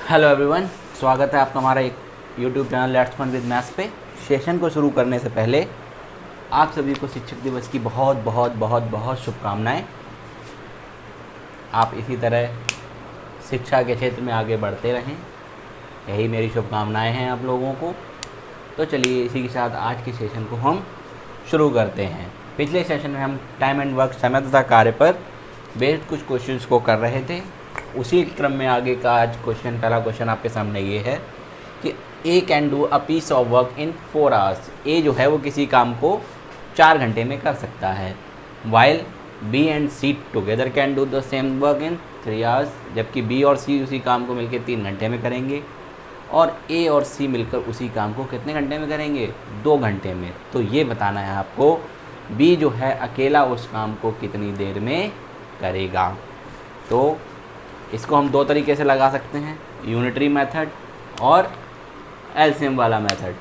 Hello everyone, स्वागत है आपका हमारा एक YouTube channel let's fun with maths पे। सेशन को शुरू करने से पहले आप सभी को शिक्षक दिवस की बहुत बहुत बहुत बहुत शुभकामनाएं। आप इसी तरह शिक्षा के क्षेत्र में आगे बढ़ते रहें, यही मेरी शुभकामनाएं हैं आप लोगों को। तो चलिए इसी के साथ आज के सेशन को हम शुरू करते हैं। पिछले सेशन में हम टाइम एंड वर्क, समय तथा कार्य पर बेस्ड कुछ क्वेश्चंस को कर रहे थे। उसी क्रम में आगे का आज पहला क्वेश्चन आपके सामने ये है कि A can do a piece of work in 4 hours. A जो है वो किसी काम को 4 घंटे में कर सकता है। While B and C together can do the same work in 3 hours, जबकि बी और सी उसी काम को मिलकर 3 घंटे में करेंगे और ए और सी मिलकर उसी काम को कितने घंटे में करेंगे? 2 घंटे में। तो ये बताना है आपको बी जो है अकेला उस काम को कितनी देर में करेगा। तो इसको हम 2 तरीके से लगा सकते हैं, यूनिटरी मेथड और एलसीएम वाला मेथड।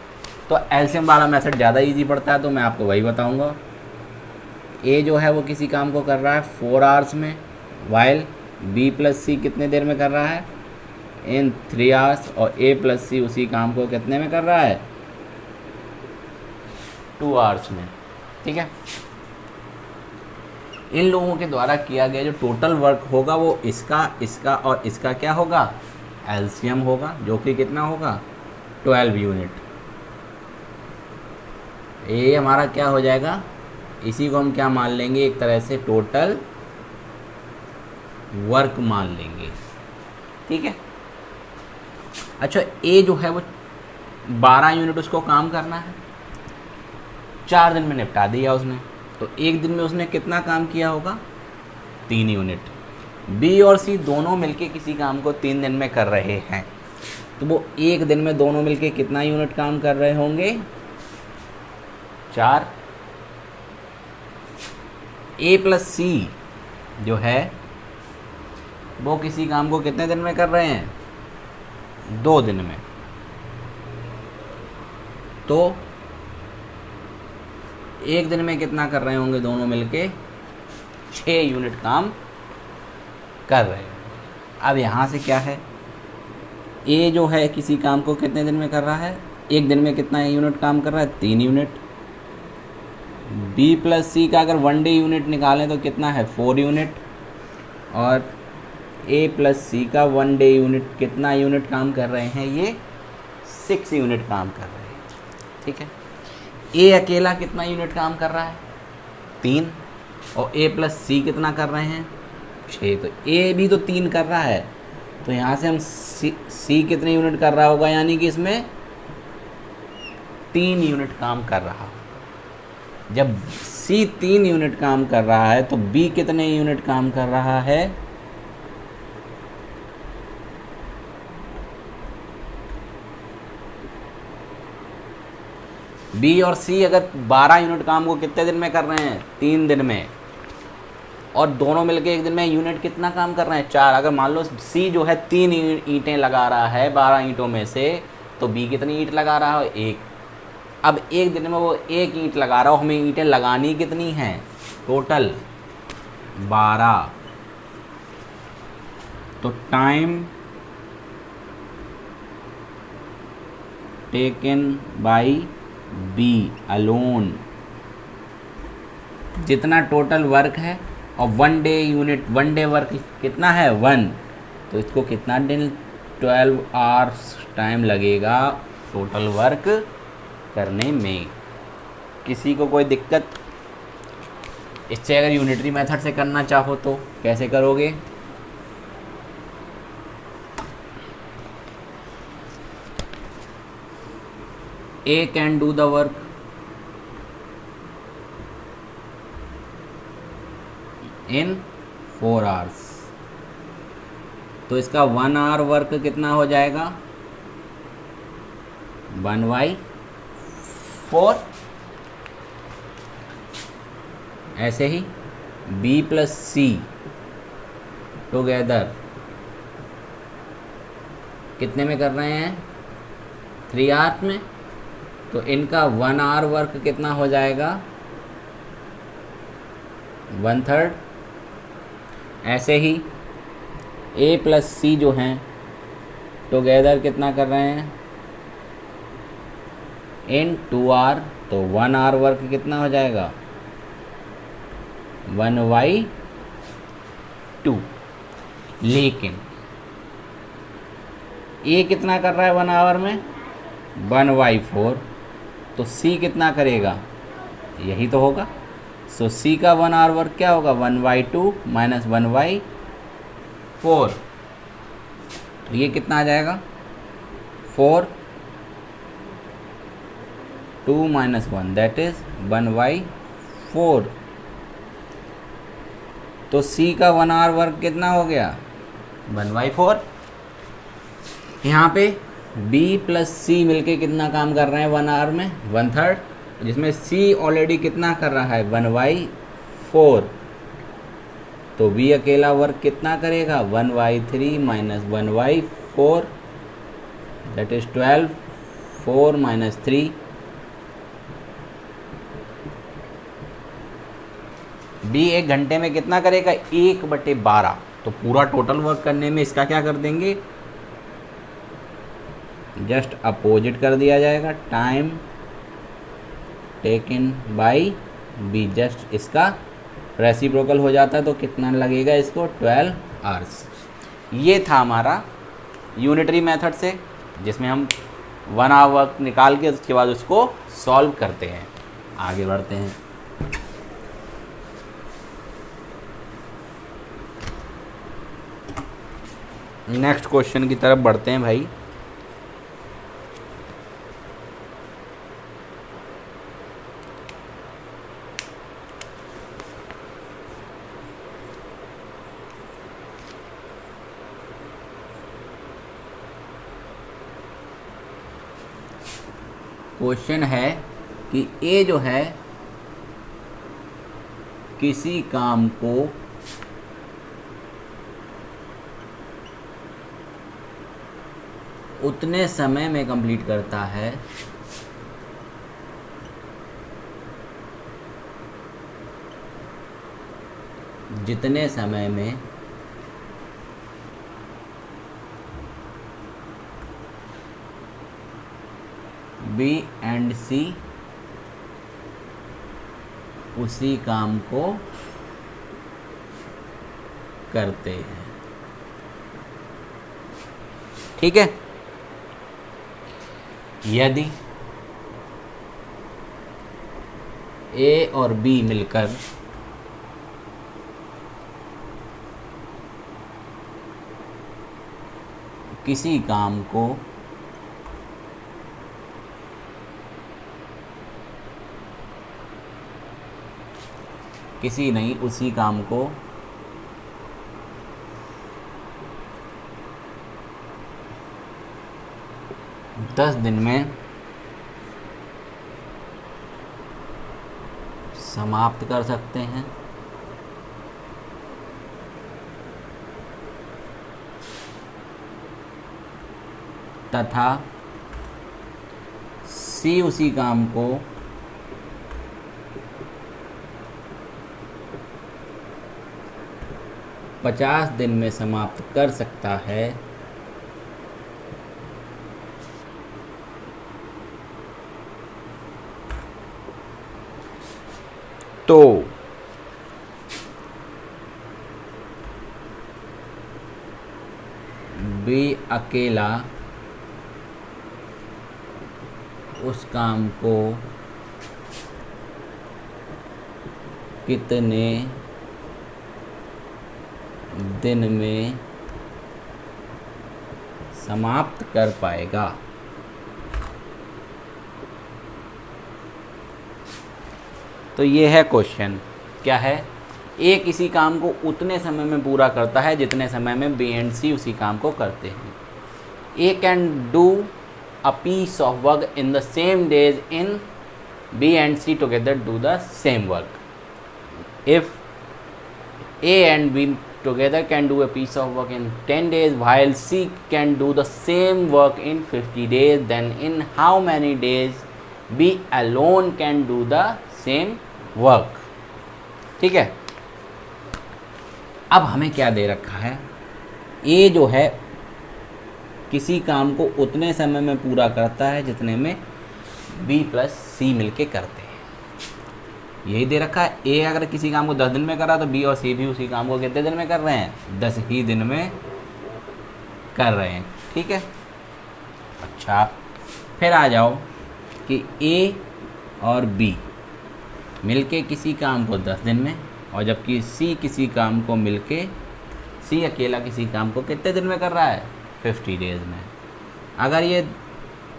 तो एलसीएम वाला मेथड ज़्यादा इजी पड़ता है, तो मैं आपको वही बताऊंगा। ए जो है वो किसी काम को कर रहा है 4 आवर्स में, वाइल बी प्लस सी कितने देर में कर रहा है? इन 3 आवर्स। और ए प्लस सी उसी काम को कितने में कर रहा है? 2 आवर्स में। ठीक है, इन लोगों के द्वारा किया गया जो टोटल वर्क होगा वो इसका और इसका क्या होगा? एलसीएम होगा, जो कि कितना होगा? 12 यूनिट। ये हमारा क्या हो जाएगा? इसी को हम क्या मान लेंगे? एक तरह से टोटल वर्क मान लेंगे। ठीक है। अच्छा, ए जो है वो 12 यूनिट उसको काम करना है, 4 दिन में निपटा दिया उसने। तो एक दिन में उसने कितना काम किया होगा? 3 यूनिट। बी और सी दोनों मिलके किसी काम को 3 दिन में कर रहे हैं, तो वो एक दिन में दोनों मिलके कितना यूनिट काम कर रहे होंगे? 4। ए प्लस सी जो है वो किसी काम को कितने दिन में कर रहे हैं? 2 दिन में। तो एक दिन में कितना कर रहे होंगे दोनों मिलके? 6 यूनिट काम कर रहे हैं। अब यहाँ से क्या है, ए जो है किसी काम को कितने दिन में कर रहा है? एक दिन में कितना यूनिट काम कर रहा है? 3 यूनिट। बी प्लस सी का अगर 1 डे यूनिट निकालें तो कितना है? 4 यूनिट। और ए प्लस सी का 1 डे यूनिट कितना यूनिट काम कर रहे हैं? ये 6 यूनिट काम कर रहे हैं। ठीक है। ए अकेला कितना यूनिट काम कर रहा है? 3। और ए प्लस सी कितना कर रहे हैं? 6। तो ए भी तो 3 कर रहा है, तो यहाँ से हम सी कितने यूनिट कर रहा होगा? यानी कि इसमें 3 यूनिट काम कर रहा। जब सी 3 यूनिट काम कर रहा है तो बी कितने यूनिट काम कर रहा है? बी और सी अगर 12 यूनिट काम को कितने दिन में कर रहे हैं? 3 दिन में। और दोनों मिलके एक दिन में यूनिट कितना काम कर रहे हैं? 4। अगर मान लो सी जो है 3 ईंटें लगा रहा है 12 ईंटों में से, तो बी कितनी ईंट लगा रहा है? 1। अब एक दिन में वो 1 ईंट लगा रहा हो, हमें ईंटें लगानी कितनी हैं? टोटल 12। तो time taken by B alone, जितना टोटल वर्क है, और 1 डे यूनिट, 1 डे वर्क कितना है? 1। तो इसको कितना दिन? 12 आवर्स टाइम लगेगा टोटल वर्क करने में। किसी को कोई दिक्कत? इससे अगर यूनिटरी मेथड से करना चाहो तो कैसे करोगे? A can do the work in 4 hours। तो इसका 1 आवर वर्क कितना हो जाएगा? 1/4। ऐसे ही B प्लस सी टुगेदर कितने में कर रहे हैं? 3 आवर्स में। तो इनका 1 आवर वर्क कितना हो जाएगा? 1/3। ऐसे ही ए प्लस सी जो हैं टुगेदर कितना कर रहे हैं इन 2 आवर, तो 1 आवर वर्क कितना हो जाएगा 1/2। लेकिन ए कितना कर रहा है 1 आवर में 1/4, तो सी कितना करेगा यही तो होगा। सो सी का 1 आवर वर्क क्या होगा 1/2 माइनस 1/4, तो ये कितना आ जाएगा 4, 2 माइनस 1 दैट इज 1/4। तो सी का 1 आवर वर्क कितना हो गया 1/4। यहाँ पे B प्लस सी मिलके कितना काम कर रहे हैं 1 आवर में 1/3, जिसमें C ऑलरेडी कितना कर रहा है 1/4, तो B अकेला वर्क कितना करेगा 1/3 minus 1/4 that is 12, 4 minus 3, B 1 घंटे में कितना करेगा 1/12, तो पूरा टोटल वर्क करने में इसका क्या कर देंगे जस्ट अपोजिट कर दिया जाएगा, time taken by B, just इसका रेसिप्रोकल हो जाता है, तो कितना लगेगा इसको 12 आवर्स। ये था हमारा यूनिटरी मेथड से, जिसमें हम 1 आवर वर्क निकाल के उसके बाद उसको सॉल्व करते हैं। आगे बढ़ते हैं। नेक्स्ट क्वेश्चन की तरफ बढ़ते हैं भाई। क्वेश्चन है कि ए जो है किसी काम को उतने समय में कंप्लीट करता है जितने समय में बी एंड सी उसी काम को करते हैं। ठीक है, यदि ए और बी मिलकर किसी काम को किसी नहीं उसी काम को 10 दिन में समाप्त कर सकते हैं तथा सी उसी काम को 50 दिन में समाप्त कर सकता है, तो बी अकेला उस काम को कितने दिन में समाप्त कर पाएगा। तो ये है क्वेश्चन, क्या है, ए किसी काम को उतने समय में पूरा करता है जितने समय में बी एंड सी उसी काम को करते हैं। A can do a piece of work in the same days in B and C together do the same work. If A and B together can do a piece of work in 10 days while C can do the same work in 50 days, then in how many days B alone can do the same work। ठीक है, अब हमें क्या दे रखा है, A जो है किसी काम को उतने समय में पूरा करता है जितने में बी प्लस सी मिलके करते हैं। यही दे रखा है, ए अगर किसी काम को 10 दिन में कर रहा है तो बी और सी भी उसी काम को कितने दिन में कर रहे हैं, 10 ही दिन में कर रहे हैं। ठीक है, अच्छा फिर आ जाओ कि ए और बी मिलके किसी काम को 10 दिन में, और जबकि सी किसी काम को मिलके, सी अकेला किसी काम को कितने दिन में कर रहा है, 50 डेज में। अगर ये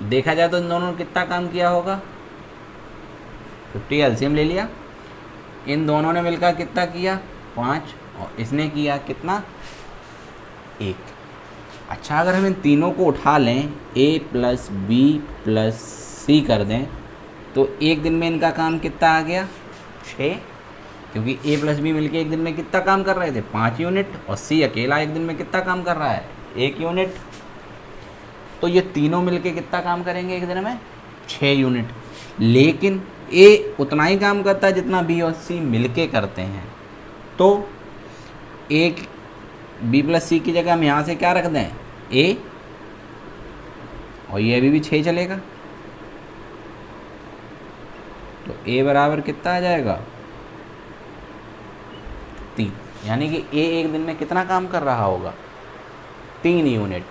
देखा जाए तो इन दोनों ने कितना काम किया होगा, 50 एलसीएम ले लिया, इन दोनों ने मिलकर कितना किया, 5, और इसने किया कितना, 1। अच्छा अगर हम इन तीनों को उठा लें, ए प्लस बी प्लस सी कर दें, तो एक दिन में इनका काम कितना आ गया, 6, क्योंकि ए प्लस बी मिलके एक दिन में कितना काम कर रहे थे, 5 यूनिट, और सी अकेला एक दिन में कितना काम कर रहा है, 1 यूनिट। तो ये तीनों मिलके कितना काम करेंगे एक दिन में, 6 यूनिट। लेकिन ए उतना ही काम करता है जितना बी और सी मिलके करते हैं। तो एक बी प्लस सी की जगह हम यहाँ से क्या रख दें, ए, और ये अभी भी 6 चलेगा, तो ए बराबर कितना आ जाएगा, 3। यानी कि ए एक दिन में कितना काम कर रहा होगा, 3 यूनिट।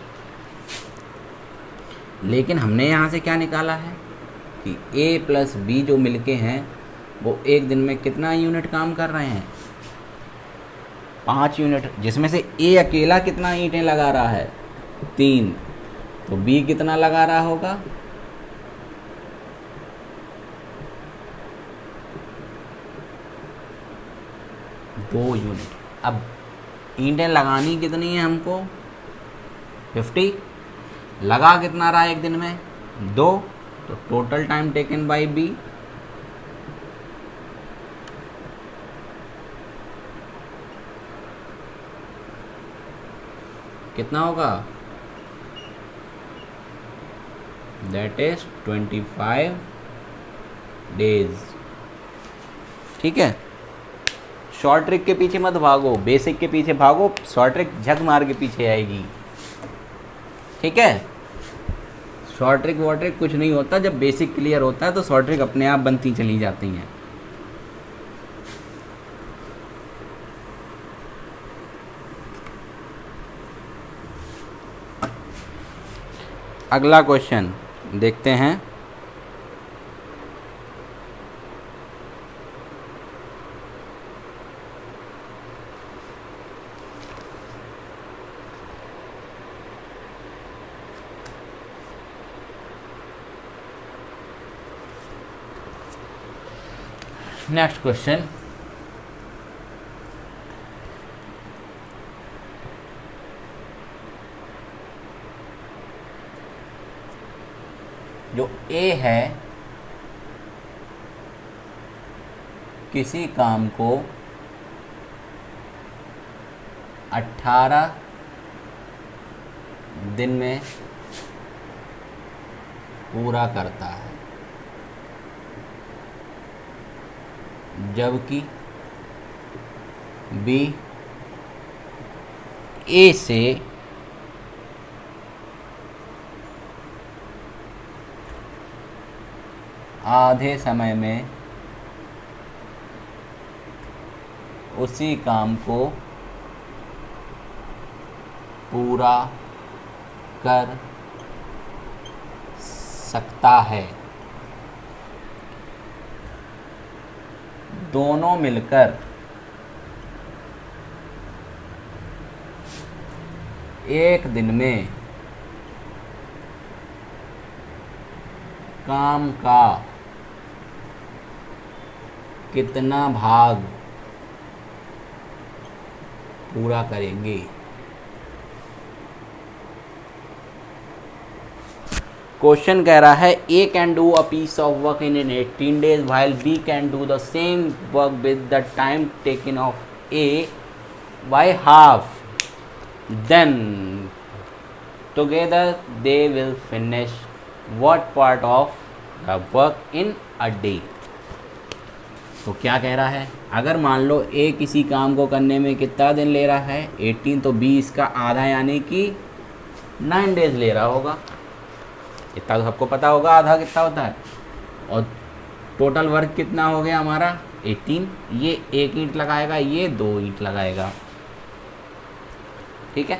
लेकिन हमने यहाँ से क्या निकाला है कि ए प्लस बी जो मिलके हैं वो एक दिन में कितना यूनिट काम कर रहे हैं, 5 यूनिट, जिसमें से ए अकेला कितना ईंटें लगा रहा है, 3। तो बी कितना लगा रहा होगा, 2 यूनिट। अब ईंटें लगानी कितनी है हमको, 50, लगा कितना रहा है एक दिन में, 2। तो total time taken by B कितना होगा, दैट इज 25 डेज। ठीक है, शॉर्ट ट्रिक के पीछे मत भागो, बेसिक के पीछे भागो, शॉर्ट ट्रिक झक मार के पीछे आएगी। ठीक है, शॉर्ट ट्रिक वॉर्ट ट्रिक कुछ नहीं होता, जब बेसिक क्लियर होता है तो शॉर्ट ट्रिक अपने आप बनती चली जाती हैं। अगला क्वेश्चन देखते हैं। नेक्स्ट क्वेश्चन, जो ए है किसी काम को 18 दिन में पूरा करता है, जबकि बी ए से आधे समय में उसी काम को पूरा कर सकता है। दोनों मिलकर एक दिन में काम का कितना भाग पूरा करेंगे। क्वेश्चन कह रहा है A can do a piece of work in 18 days while B can do the same work with the time taken of A by half, then together they will finish what part of the work in a day। तो क्या कह रहा है, अगर मान लो A किसी काम को करने में कितना दिन ले रहा है 18, तो B इसका आधा यानी कि 9 डेज ले रहा होगा, इतना तो सबको पता होगा आधा कितना होता है। और टोटल वर्क कितना हो गया हमारा 18। ये 1 ईंट लगाएगा, ये 2 ईंट लगाएगा, ठीक है।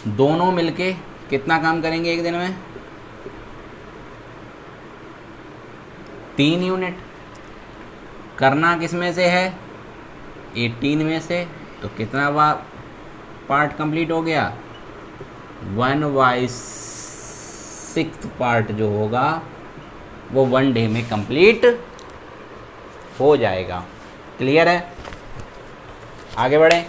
दोनों मिलके कितना काम करेंगे एक दिन में, 3 यूनिट। करना किस में से है, 18 में से। तो कितना पार्ट कंप्लीट हो गया, 1/6 पार्ट जो होगा वो 1 डे में कंप्लीट हो जाएगा। क्लियर है, आगे बढ़े।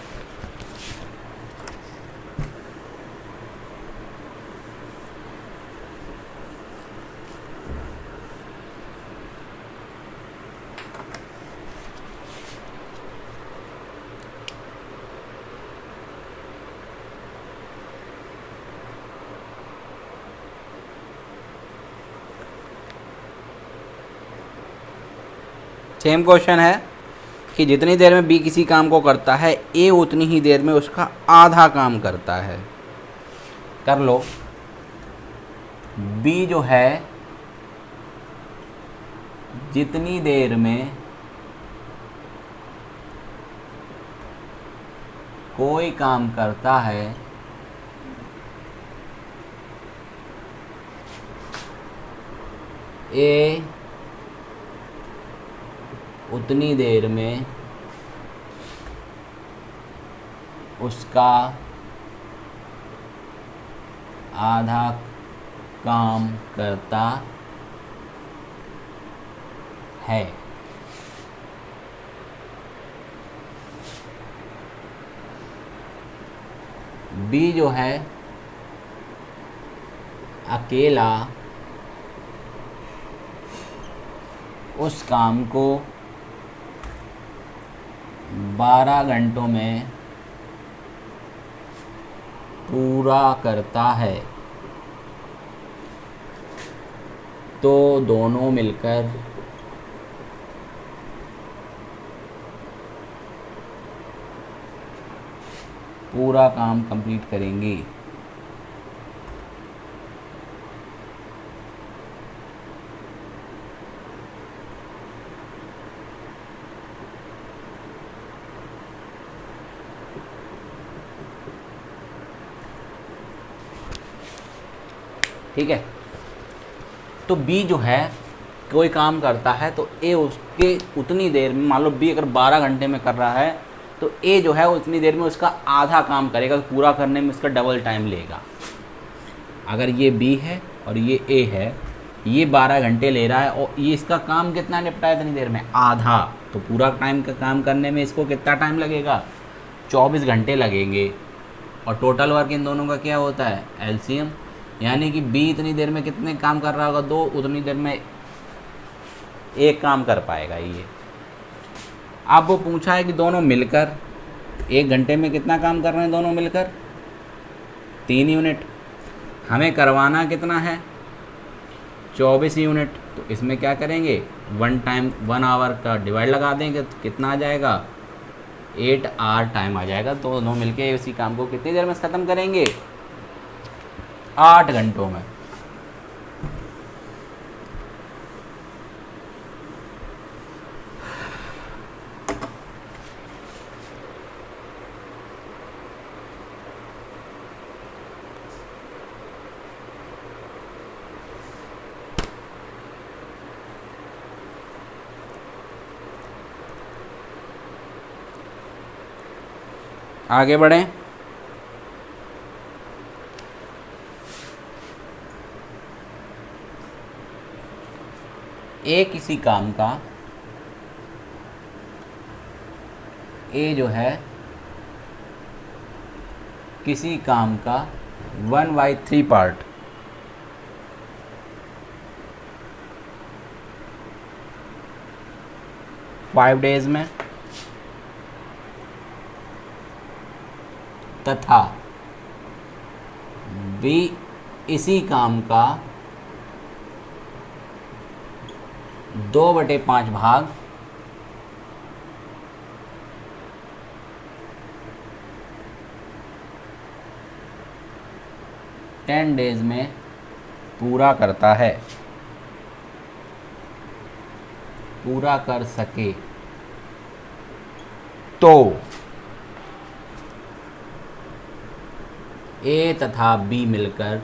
सेम क्वेश्चन है कि जितनी देर में बी किसी काम को करता है, ए उतनी ही देर में उसका आधा काम करता है। कर लो। बी जो है जितनी देर में कोई काम करता है, ए उतनी देर में उसका आधा काम करता है। बी जो है अकेला उस काम को 12 घंटों में पूरा करता है। तो दोनों मिलकर पूरा काम कंप्लीट करेंगे। ठीक है। तो बी जो है कोई काम करता है तो ए उसके उतनी देर में, मान लो बी अगर 12 घंटे में कर रहा है तो ए जो है उतनी देर में उसका आधा काम करेगा, पूरा करने में उसका डबल टाइम लेगा। अगर ये बी है और ये ए है, ये 12 घंटे ले रहा है और ये इसका काम कितना निपटा है इतनी देर में, आधा। तो पूरा टाइम का काम करने में इसको कितना टाइम लगेगा, 24 घंटे लगेंगे। और टोटल वर्क इन दोनों का क्या होता है, एलसीएम। यानी कि बी इतनी देर में कितने काम कर रहा होगा, 2, उतनी देर में एक काम कर पाएगा ये। अब वो पूछा है कि दोनों मिलकर 1 घंटे में कितना काम कर रहे हैं दोनों मिलकर, 3 यूनिट। हमें करवाना कितना है, 24 यूनिट। तो इसमें क्या करेंगे, 1 आवर का डिवाइड लगा देंगे तो कितना आ जाएगा, 8 आवर टाइम आ जाएगा। तो दोनों मिलके इसी काम को कितनी देर में ख़त्म करेंगे, 8 घंटों में। आगे बढ़ें। ए किसी काम का, ए जो है किसी काम का 1/3 पार्ट 5 डेज में, तथा बी इसी काम का 2/5 भाग 10 डेज में पूरा करता है, पूरा कर सके तो ए तथा बी मिलकर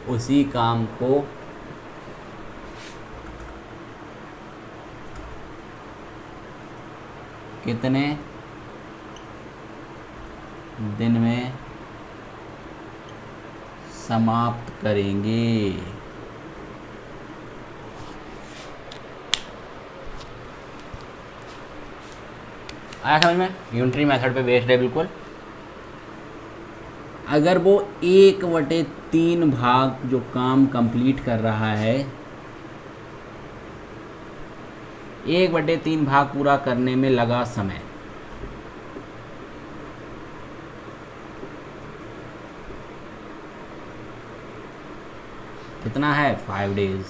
उसी काम को कितने दिन में समाप्त करेंगे। आया समझ में? यूनिटरी मेथड पे बेस्ड है बिल्कुल। अगर वो 1/3 भाग जो काम कंप्लीट कर रहा है, 1/3 भाग पूरा करने में लगा समय, कितना है 5 डेज।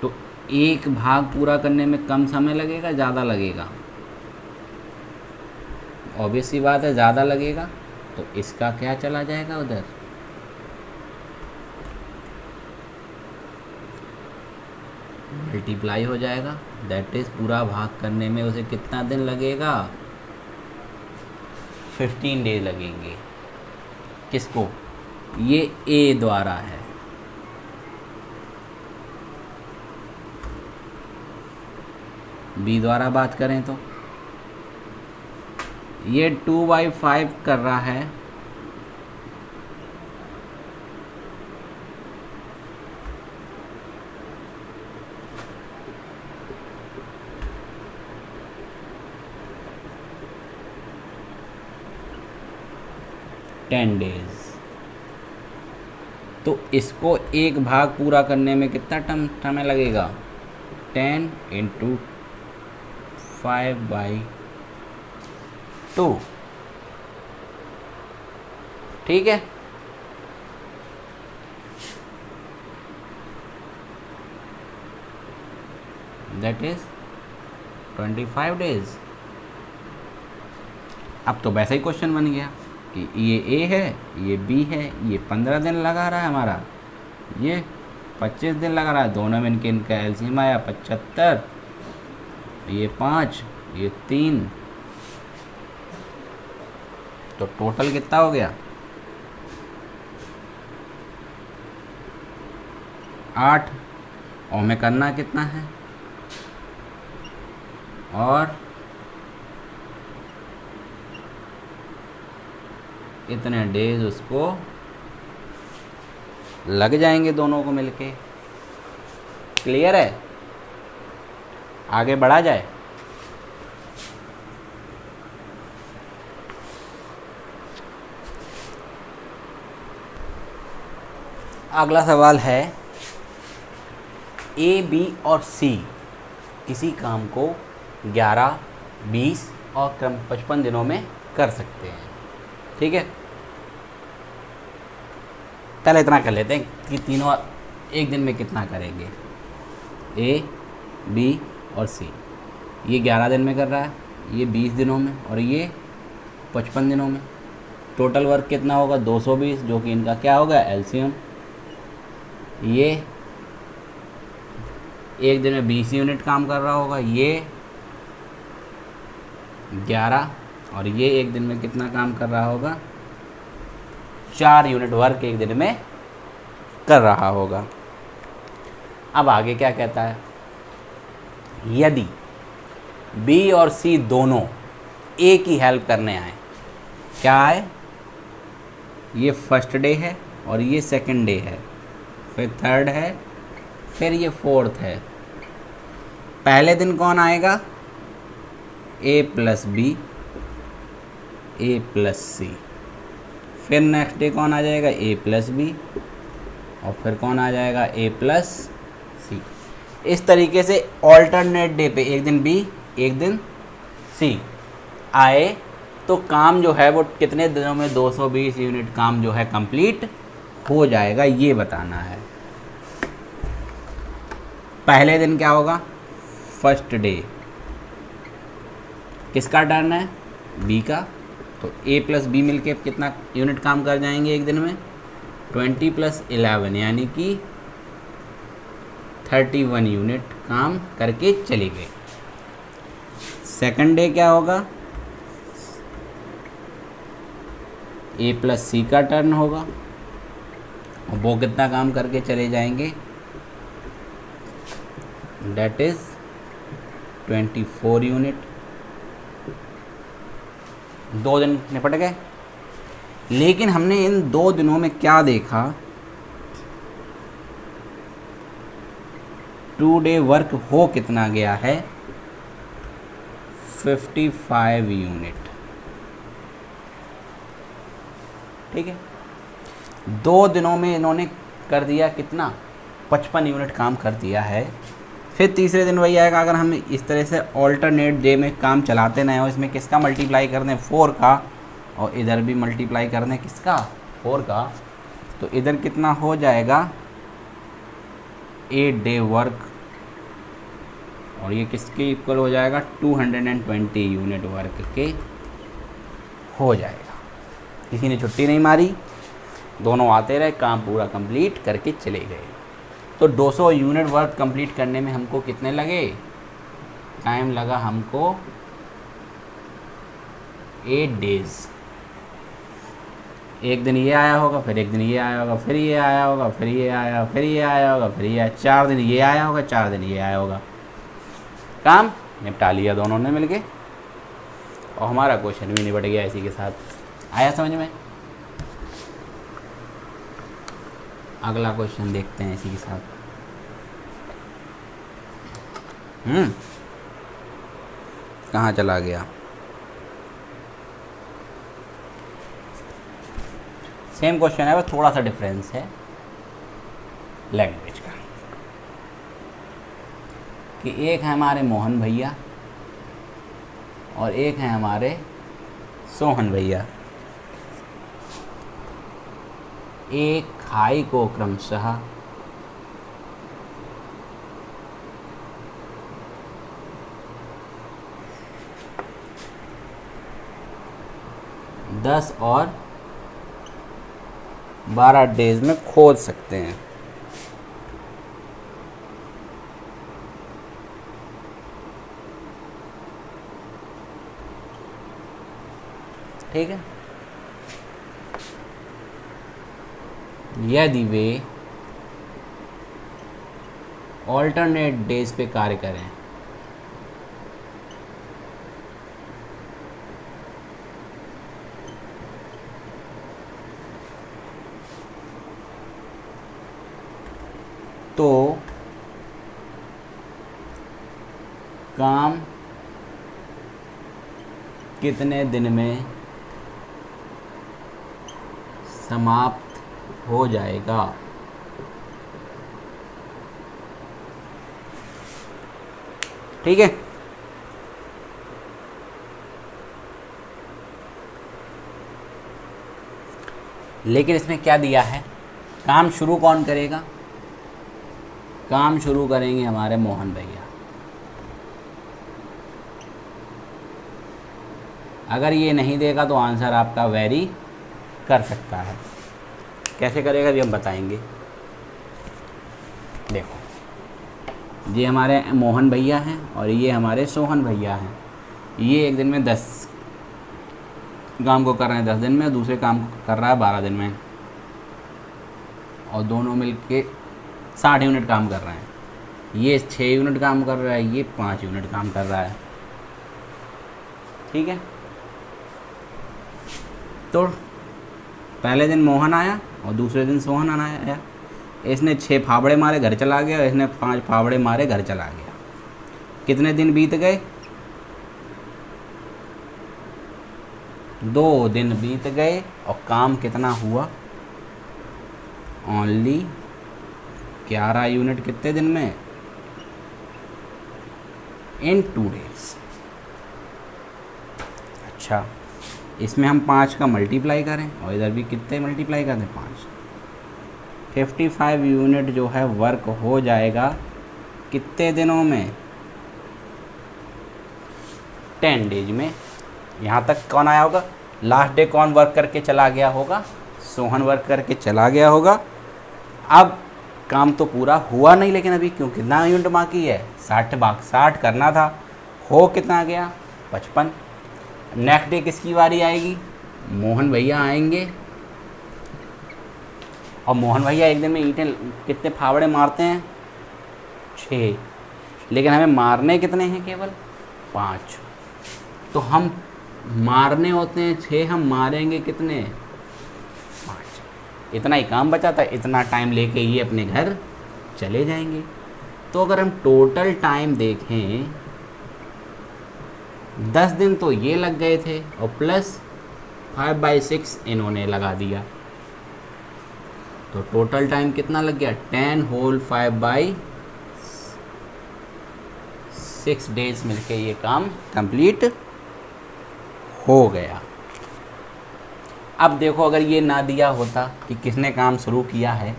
तो एक भाग पूरा करने में कम समय लगेगा, ज़्यादा लगेगा? ऑब्वियस सी बात है ज़्यादा लगेगा। तो इसका क्या चला जाएगा उधर, मल्टीप्लाई हो जाएगा। दैट इज़ पूरा भाग करने में उसे कितना दिन लगेगा, 15 डेज लगेंगे। किसको? ये ए द्वारा है। बी द्वारा बात करें तो ये 2/5 कर रहा है, टेन डेज। तो इसको एक भाग पूरा करने में कितना समय लगेगा, 10 × 5/2। ठीक है। That is 25 days. अब तो वैसा ही क्वेश्चन बन गया कि ये ए है, ये बी है, ये 15 दिन लगा रहा है हमारा, ये 25 दिन लगा रहा है। दोनों में इनका एलसीएम आया 75, ये 5, ये 3, तो टोटल कितना हो गया 8। और में करना कितना है, और इतने डेज उसको लग जाएंगे दोनों को मिलके। क्लियर है? आगे बढ़ा जाए। अगला सवाल है, ए, बी और सी किसी काम को 11, 20 और 55 दिनों में कर सकते हैं। ठीक है, पहले इतना कर लेते हैं कि तीनों एक दिन में कितना करेंगे। ए, बी और सी, ये 11 दिन में कर रहा है, ये 20 दिनों में और ये 55 दिनों में। टोटल वर्क कितना होगा 220, जो कि इनका क्या होगा एलसीएम। ये एक दिन में 20 यूनिट काम कर रहा होगा, ये 11, और ये एक दिन में कितना काम कर रहा होगा 4 यूनिट वर्क एक दिन में कर रहा होगा। अब आगे क्या कहता है, यदि बी और सी दोनों ए की हेल्प करने आए, क्या आए, ये फर्स्ट डे है और ये सेकंड डे है, फिर थर्ड है, फिर ये फोर्थ है। पहले दिन कौन आएगा, ए प्लस बी, ए प्लस सी। फिर नेक्स्ट डे कौन आ जाएगा, ए प्लस बी, और फिर कौन आ जाएगा, ए प्लस सी। इस तरीके से ऑल्टरनेट डे पे एक दिन बी एक दिन सी आए तो काम जो है वो कितने दिनों में 220 यूनिट काम जो है कंप्लीट हो जाएगा, ये बताना है। पहले दिन क्या होगा, फर्स्ट डे, किसका टर्न है? बी का। तो ए प्लस बी मिल के कितना यूनिट काम कर जाएंगे एक दिन में? 20 + 11 यानी कि 31 यूनिट काम करके चले गए। सेकंड डे क्या होगा? ए प्लस सी का टर्न होगा और वो कितना काम करके चले जाएंगे? That is 24 unit. 2 दिन निपट गए। लेकिन हमने इन 2 दिनों में क्या देखा? 2 डे वर्क हो कितना गया है? 55 यूनिट। ठीक है, 2 दिनों में इन्होंने कर दिया कितना? 55 यूनिट काम कर दिया है। फिर तीसरे दिन वही आएगा। अगर हम इस तरह से ऑल्टरनेट डे में काम चलाते ना हो, इसमें किसका मल्टीप्लाई कर दें? 4 का, और इधर भी मल्टीप्लाई कर दें किसका? 4 का। तो इधर कितना हो जाएगा? 8 डे वर्क, और ये किसके इक्वल हो जाएगा? 220 यूनिट वर्क के हो जाएगा। किसी ने छुट्टी नहीं मारी, दोनों आते रहे, काम पूरा कंप्लीट करके चले गए। तो 200 यूनिट वर्क कंप्लीट करने में हमको कितने लगे? टाइम लगा हमको 8 डेज़। एक दिन ये आया होगा, फिर एक दिन ये आया होगा, फिर ये आया होगा, फिर ये आया, फिर ये आया होगा, फिर ये आया। 4 दिन ये आया होगा, 4 दिन ये आया होगा। काम निपटा लिया दोनों ने मिलके, और हमारा क्वेश्चन भी निपट गया इसी के साथ। आया समझ में? अगला क्वेश्चन देखते हैं इसी के साथ। कहाँ चला गया? सेम क्वेश्चन है, बस थोड़ा सा डिफरेंस है लैंग्वेज का। कि एक है हमारे मोहन भैया और एक है हमारे सोहन भैया। एक खाई को क्रमशः 10 और 12 डेज में खोद सकते हैं। ठीक है, यदि वे ऑल्टरनेट डेज पे कार्य करें तो काम कितने दिन में समाप्त हो जाएगा? ठीक है, लेकिन इसमें क्या दिया है? काम शुरू कौन करेगा? काम शुरू करेंगे हमारे मोहन भैया। अगर ये नहीं देगा तो आंसर आपका वेरी कर सकता है। कैसे करेगा भी हम बताएंगे। देखो, ये हमारे मोहन भैया हैं और ये हमारे सोहन भैया हैं। ये एक दिन में 10 काम को कर रहे हैं 10 दिन में, दूसरे काम को कर रहा है 12 दिन में, और दोनों मिलके 60 यूनिट काम कर रहे हैं। ये 6 यूनिट काम कर रहा है, ये 5 यूनिट काम कर रहा है। ठीक है, तो पहले दिन मोहन आया और दूसरे दिन सोहन आया। इसने 6 फावड़े मारे, घर चला गया, और इसने 5 फावड़े मारे, घर चला गया। कितने दिन बीत गए? 2 दिन बीत गए, और काम कितना हुआ? Only 11 unit. कितने दिन में? इन 2 डेज। अच्छा, इसमें हम 5 का मल्टीप्लाई करें और इधर भी कितने मल्टीप्लाई कर दें? 5। 55 यूनिट जो है वर्क हो जाएगा कितने दिनों में? 10 डेज में। यहाँ तक कौन आया होगा? लास्ट डे कौन वर्क करके चला गया होगा? सोहन वर्क करके चला गया होगा। अब काम तो पूरा हुआ नहीं, लेकिन अभी क्यों कितना यूनिट बाकी है? 60 करना था, हो कितना गया? 55। नेक्स्ट डे किसकी बारी आएगी? मोहन भैया आएंगे, और मोहन भैया एक दिन में ईंटें कितने फावड़े मारते हैं? 6, लेकिन हमें मारने कितने हैं? केवल 5। तो हम मारने होते हैं 6, हम मारेंगे कितने? 5। इतना ही काम बचा था, इतना टाइम लेके ये अपने घर चले जाएंगे। तो अगर हम टोटल टाइम देखें, 10 दिन तो ये लग गए थे और प्लस 5/6 इन्होंने लगा दिया, तो टोटल टाइम कितना लग गया? 10 होल 5/6 डेज मिलके ये काम कंप्लीट हो गया। अब देखो, अगर ये ना दिया होता कि किसने काम शुरू किया है,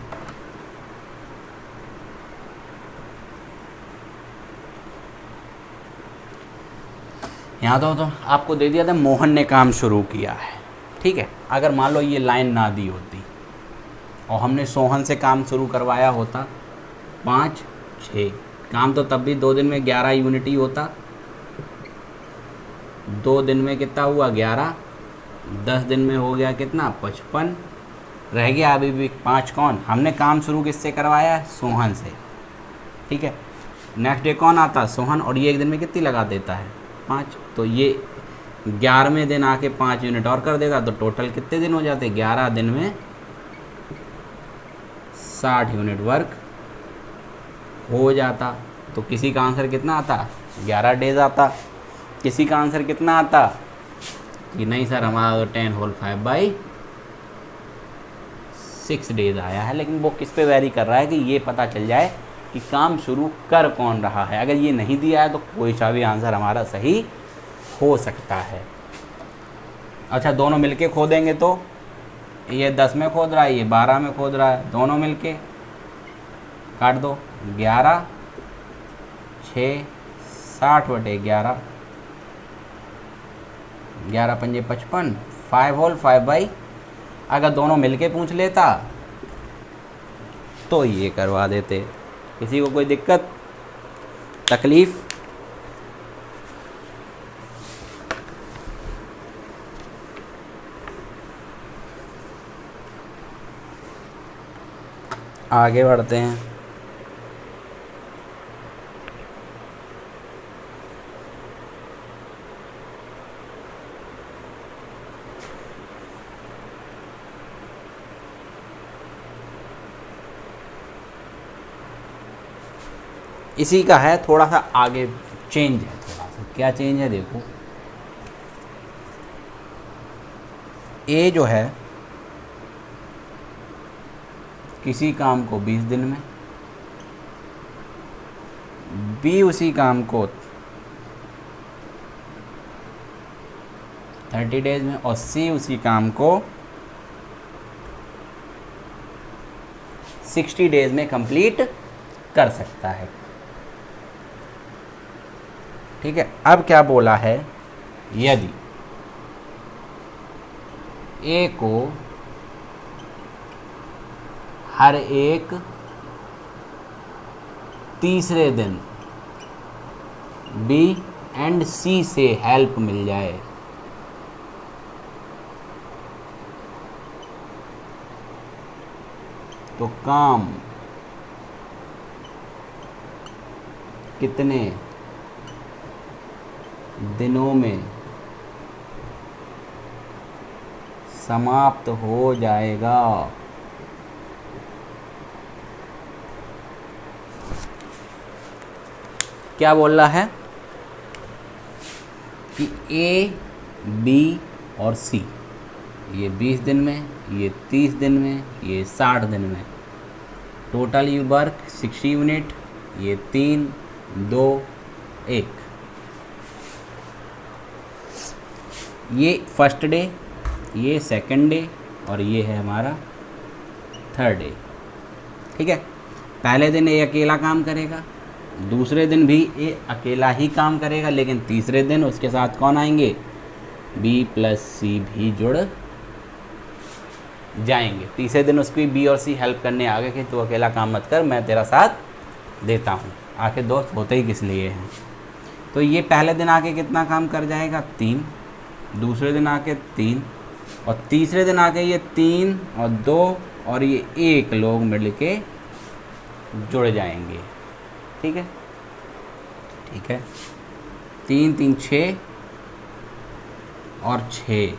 यहाँ तो आपको दे दिया था मोहन ने काम शुरू किया है, ठीक है। अगर मान लो ये लाइन ना दी होती और हमने सोहन से काम शुरू करवाया होता 5, 6, काम तो तब भी 2 दिन में 11 यूनिट ही होता। 2 दिन में कितना हुआ? 11। 10 दिन में हो गया कितना? 55। रह गया अभी भी 5। कौन? हमने काम शुरू किससे करवाया? सोहन से, ठीक है। नेक्स्ट डे कौन आता? सोहन, और ये एक दिन में कितनी लगा देता है? 5। तो ये 11वें दिन आके 5 यूनिट और कर देता, तो टोटल कितने दिन हो जाते? 11 दिन में 60 यूनिट वर्क हो जाता। तो किसी का आंसर कितना आता? 11 डेज आता। किसी का आंसर कितना आता कि नहीं सर हमारा 10 होल 5/6 डेज आया है, लेकिन वो किस पे वेरी कर रहा है कि ये पता चल जाए कि काम शुरू कर कौन रहा है। अगर ये नहीं दिया है तो कोई सा भी आंसर हमारा सही हो सकता है। अच्छा, दोनों मिलके खोदेंगे तो ये 10 में खोद रहा है, ये 12 में खोद रहा है, दोनों मिलके काट दो। 11, 6, 60/11, 11 पंजे 55, 5 होल 5/। अगर दोनों मिलके पूछ लेता तो ये करवा देते। किसी को कोई दिक्कत तकलीफ़? आगे बढ़ते हैं। इसी का है, थोड़ा सा आगे चेंज है। थोड़ा सा क्या चेंज है देखो, ए जो है किसी काम को 20 दिन में, बी उसी काम को 30 डेज में, और सी उसी काम को 60 डेज में कंप्लीट कर सकता है, ठीक है। अब क्या बोला है? यदि ए को हर एक तीसरे दिन बी एंड सी से हेल्प मिल जाए, तो काम कितने दिनों में समाप्त हो जाएगा? क्या बोल रहा है कि ए, बी और सी, ये 20 दिन में, ये 30 दिन में, ये 60 दिन में, टोटल यू वर्क 60 यूनिट, ये 3, 2, 1। ये फर्स्ट डे, ये सेकंड डे, और ये है हमारा थर्ड डे, ठीक है। पहले दिन ये अकेला काम करेगा, दूसरे दिन भी ए अकेला ही काम करेगा, लेकिन तीसरे दिन उसके साथ कौन आएंगे, बी प्लस सी भी जुड़ जाएंगे। तीसरे दिन उसकी बी और सी हेल्प करने आ गए कि तू अकेला काम मत कर, मैं तेरा साथ देता हूँ। आखिर दोस्त होते ही किस लिए हैं। तो ये पहले दिन आके कितना काम कर जाएगा, 3, दूसरे दिन आके 3, और तीसरे दिन आके ये 3 और 2 और ये 1 लोग मिल के जुड़ जाएंगे। ठीक है, ठीक है। 3 3 6 और 6,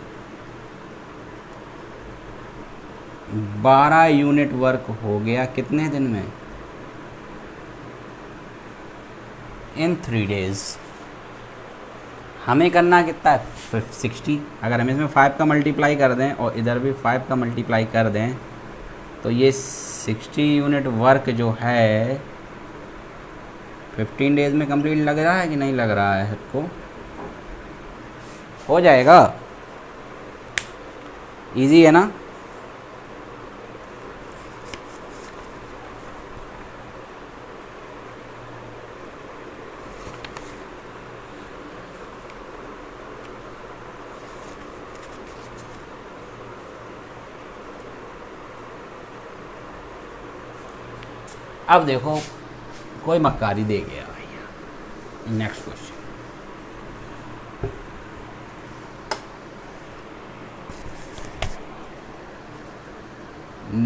12 यूनिट वर्क हो गया कितने दिन में, इन 3 डेज़। हमें करना कितना है 60। अगर हम इसमें 5 का मल्टीप्लाई कर दें और इधर भी 5 का मल्टीप्लाई कर दें तो ये 60 यूनिट वर्क जो है 15 डेज़ में कंप्लीट लग रहा है कि नहीं लग रहा है सबको, हो जाएगा। इजी है ना। अब देखो कोई मक्कारी दे गया भैया। नेक्स्ट क्वेश्चन,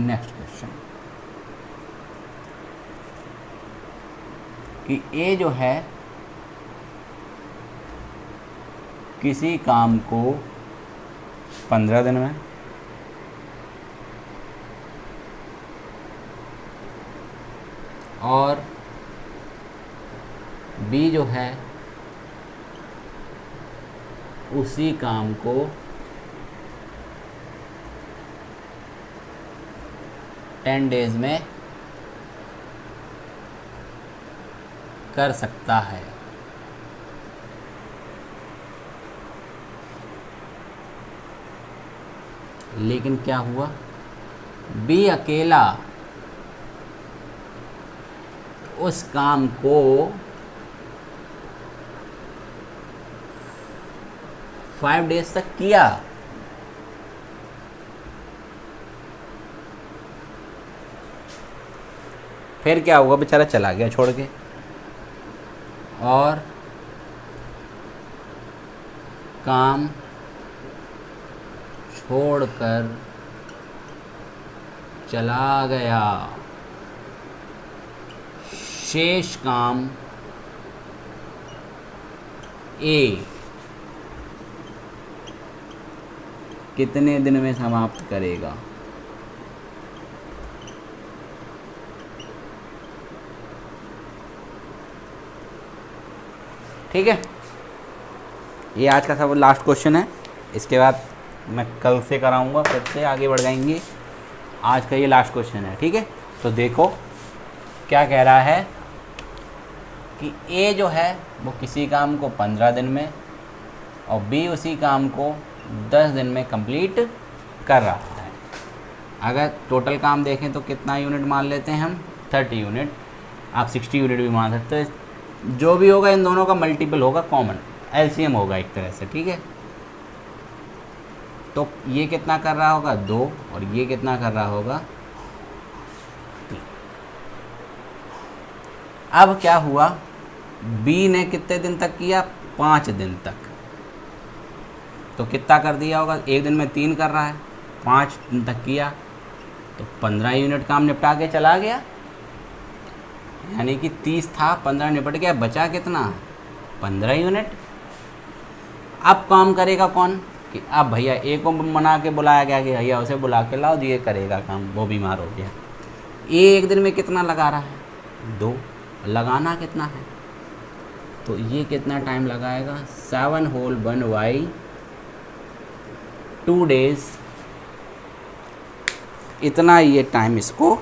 नेक्स्ट क्वेश्चन कि ए जो है किसी काम को 15 दिन में, और बी जो है उसी काम को 10 डेज़ में कर सकता है। लेकिन क्या हुआ, बी अकेला उस काम को 5 डेज तक किया। फिर क्या हुआ, बेचारा चला गया छोड़ के, और काम छोड़कर चला गया। शेष काम ए कितने दिन में समाप्त करेगा। ठीक है, ये आज का सब लास्ट क्वेश्चन है। इसके बाद मैं कल से कराऊंगा, फिर से आगे बढ़ जाएंगे। आज का ये लास्ट क्वेश्चन है। ठीक है, तो देखो क्या कह रहा है कि ए जो है वो किसी काम को 15 दिन में और बी उसी काम को 10 दिन में कंप्लीट कर रहा है। अगर टोटल काम देखें तो कितना यूनिट मान लेते हैं हम, 30 यूनिट। आप 60 यूनिट भी मान सकते हैं। जो भी होगा इन दोनों का मल्टीपल होगा, कॉमन एलसीएम होगा एक तरह से। ठीक है, तो ये कितना कर रहा होगा 2 और ये कितना कर रहा होगा 3। अब क्या हुआ, बी ने कितने दिन तक किया, 5 दिन तक। तो कितना कर दिया होगा, एक दिन में 3 कर रहा है, 5 दिन तक किया तो 15 यूनिट काम निपटा के चला गया। यानी कि 30 था, 15 निपट गया, बचा कितना 15 यूनिट। अब काम करेगा कौन, कि अब भैया ए को मना के बुलाया गया कि भैया उसे बुला के लाओ, ये करेगा काम, वो बीमार हो गया। ए एक दिन में कितना लगा रहा है 2, लगाना कितना है, तो ये कितना टाइम लगाएगा 7 होल 1 बाई 2 डेज़, इतना ये टाइम इसको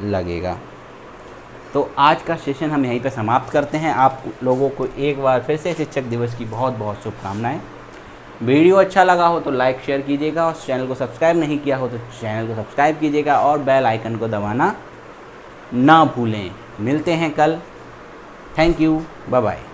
लगेगा। तो आज का सेशन हम यहीं पर समाप्त करते हैं। आप लोगों को एक बार फिर से शिक्षक दिवस की बहुत बहुत शुभकामनाएं। वीडियो अच्छा लगा हो तो लाइक शेयर कीजिएगा, और चैनल को सब्सक्राइब नहीं किया हो तो चैनल को सब्सक्राइब कीजिएगा, और बेल आइकन को दबाना ना भूलें। मिलते हैं कल थैंक यू, बाय बाय।